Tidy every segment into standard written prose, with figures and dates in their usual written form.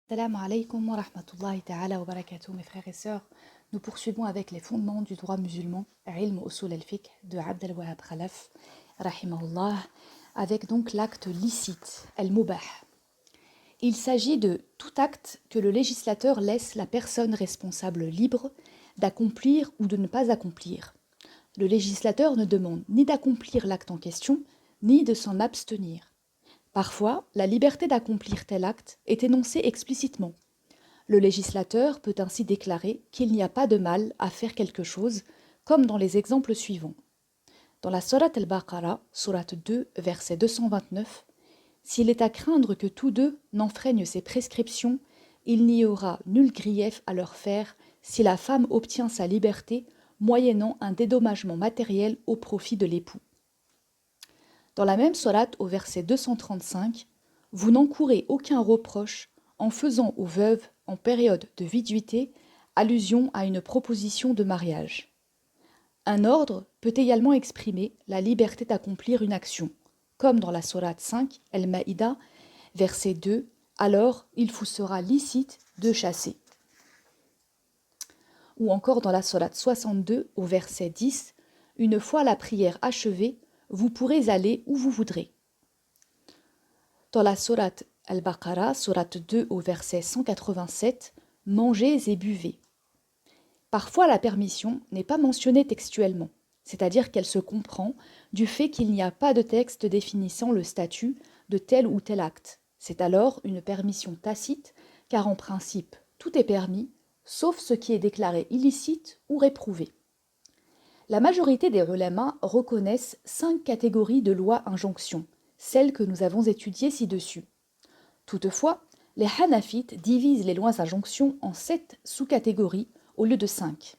Salam alaikum wa rahmatullahi ta'ala wa barakatuh, mes frères et sœurs. Nous poursuivons avec les fondements du droit musulman, Ilm Usul al-Fiqh de Abd al-Wahhab Khalaf, rahimahullah, avec donc l'acte licite, al-Mubah. Il s'agit de tout acte que le législateur laisse la personne responsable libre d'accomplir ou de ne pas accomplir. Le législateur ne demande ni d'accomplir l'acte en question, ni de s'en abstenir. Parfois, la liberté d'accomplir tel acte est énoncée explicitement. Le législateur peut ainsi déclarer qu'il n'y a pas de mal à faire quelque chose, comme dans les exemples suivants. Dans la Sourate al-Baqarah, Sourate 2, verset 229, « S'il est à craindre que tous deux n'enfreignent ces prescriptions, il n'y aura nul grief à leur faire si la femme obtient sa liberté moyennant un dédommagement matériel au profit de l'époux. » Dans la même sourate, au verset 235, « Vous n'encourez aucun reproche en faisant aux veuves en période de viduité allusion à une proposition de mariage. » Un ordre peut également exprimer la liberté d'accomplir une action, comme dans la sourate 5, Al-Maïda, verset 2, « Alors il vous sera licite de chasser. » Ou encore dans la sourate 62, au verset 10, « Une fois la prière achevée, vous pourrez aller où vous voudrez. » Dans la sourate Al-Baqarah, sourate 2 au verset 187, « Mangez et buvez. » Parfois la permission n'est pas mentionnée textuellement, c'est-à-dire qu'elle se comprend du fait qu'il n'y a pas de texte définissant le statut de tel ou tel acte. C'est alors une permission tacite, car en principe tout est permis, sauf ce qui est déclaré illicite ou réprouvé. La majorité des ulama reconnaissent 5 catégories de lois-injonctions, celles que nous avons étudiées ci-dessus. Toutefois, les Hanafites divisent les lois-injonctions en 7 sous-catégories au lieu de 5.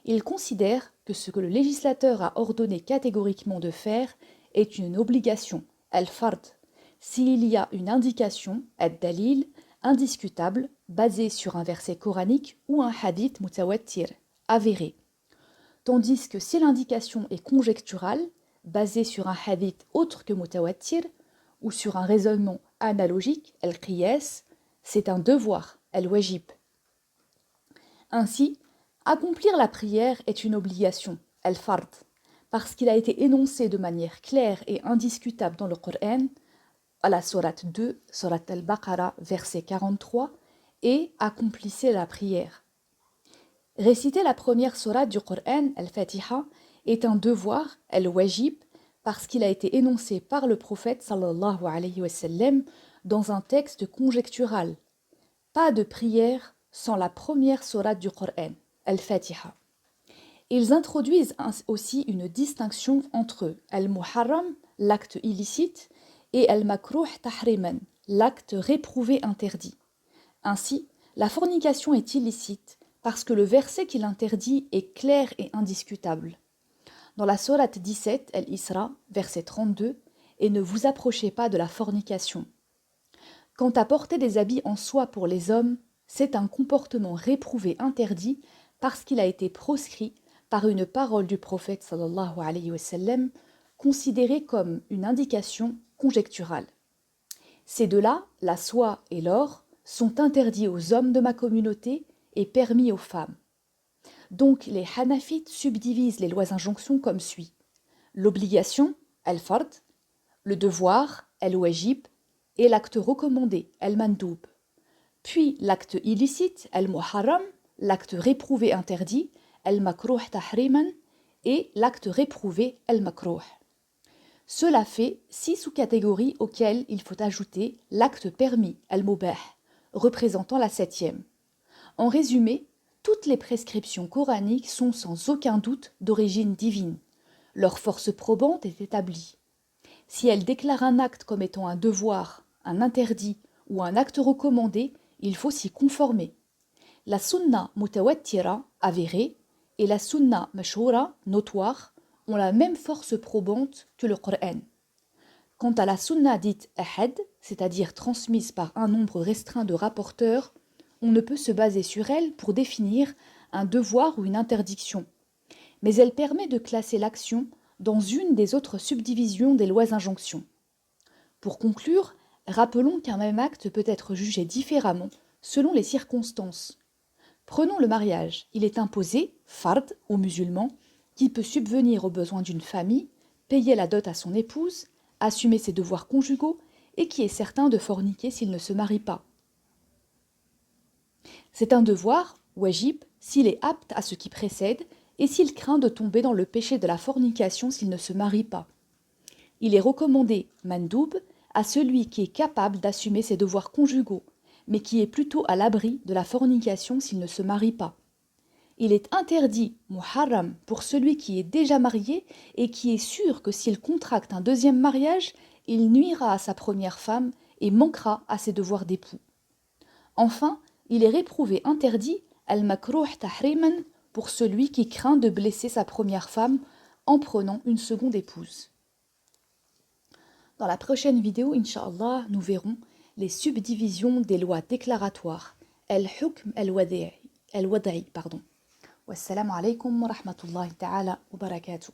Ils considèrent que ce que le législateur a ordonné catégoriquement de faire est une obligation, al-fard, s'il y a une indication, ad-dalil, indiscutable, basée sur un verset coranique ou un hadith mutawattir, avéré. Tandis que si l'indication est conjecturale, basée sur un hadith autre que mutawattir, ou sur un raisonnement analogique, al-qiyas, c'est un devoir, al-wajib. Ainsi, accomplir la prière est une obligation, al-fard, parce qu'il a été énoncé de manière claire et indiscutable dans le Coran, à la sourate 2, sourate al-Baqarah, verset 43, et accomplissez la prière. Réciter la première sourate du Coran, Al-Fatiha, est un devoir, al-wajib, parce qu'il a été énoncé par le prophète sallallahu alayhi wa sallam dans un texte conjectural. Pas de prière sans la première sourate du Coran, Al-Fatiha. Ils introduisent aussi une distinction entre al-muharram, l'acte illicite, et al-makruh tahriman, l'acte réprouvé interdit. Ainsi, la fornication est illicite, parce que le verset qui l'interdit est clair et indiscutable. Dans la sourate 17, Al-Isra, verset 32, « Et ne vous approchez pas de la fornication. » Quant à porter des habits en soie pour les hommes, c'est un comportement réprouvé interdit parce qu'il a été proscrit par une parole du prophète sallallahu alayhi wa sallam, considérée comme une indication conjecturale. Ces deux-là, la soie et l'or, sont interdits aux hommes de ma communauté et permis aux femmes. Donc les Hanafites subdivisent les lois-injonctions comme suit. L'obligation, al-fard, le devoir, al-wajib, et l'acte recommandé, al-mandoub. Puis l'acte illicite, al-muharram, l'acte réprouvé interdit, al-makruh tahriman, et l'acte réprouvé, al-makruh. Cela fait 6 sous-catégories auxquelles il faut ajouter l'acte permis, al-mubah, représentant la 7e. En résumé, toutes les prescriptions coraniques sont sans aucun doute d'origine divine. Leur force probante est établie. Si elles déclarent un acte comme étant un devoir, un interdit ou un acte recommandé, il faut s'y conformer. La sunna mutawattira, avérée, et la sunna mashhura, notoire, ont la même force probante que le Coran. Quant à la sunna dite ahad, c'est-à-dire transmise par un nombre restreint de rapporteurs, on ne peut se baser sur elle pour définir un devoir ou une interdiction. Mais elle permet de classer l'action dans une des autres subdivisions des lois-injonctions. Pour conclure, rappelons qu'un même acte peut être jugé différemment selon les circonstances. Prenons le mariage. Il est imposé, fard, aux musulmans, qui peut subvenir aux besoins d'une famille, payer la dot à son épouse, assumer ses devoirs conjugaux et qui est certain de forniquer s'il ne se marie pas. C'est un devoir, wajib, s'il est apte à ce qui précède et s'il craint de tomber dans le péché de la fornication s'il ne se marie pas. Il est recommandé, mandoub, à celui qui est capable d'assumer ses devoirs conjugaux, mais qui est plutôt à l'abri de la fornication s'il ne se marie pas. Il est interdit, muharram, pour celui qui est déjà marié et qui est sûr que s'il contracte un deuxième mariage, il nuira à sa première femme et manquera à ses devoirs d'époux. Enfin, il est réprouvé interdit, al-makrouh tahriman, pour celui qui craint de blesser sa première femme en prenant une seconde épouse. Dans la prochaine vidéo, Inch'Allah, nous verrons les subdivisions des lois déclaratoires, al-hukm al-wada'i. Wassalamu alaikum wa rahmatullahi ta'ala wa barakatuh.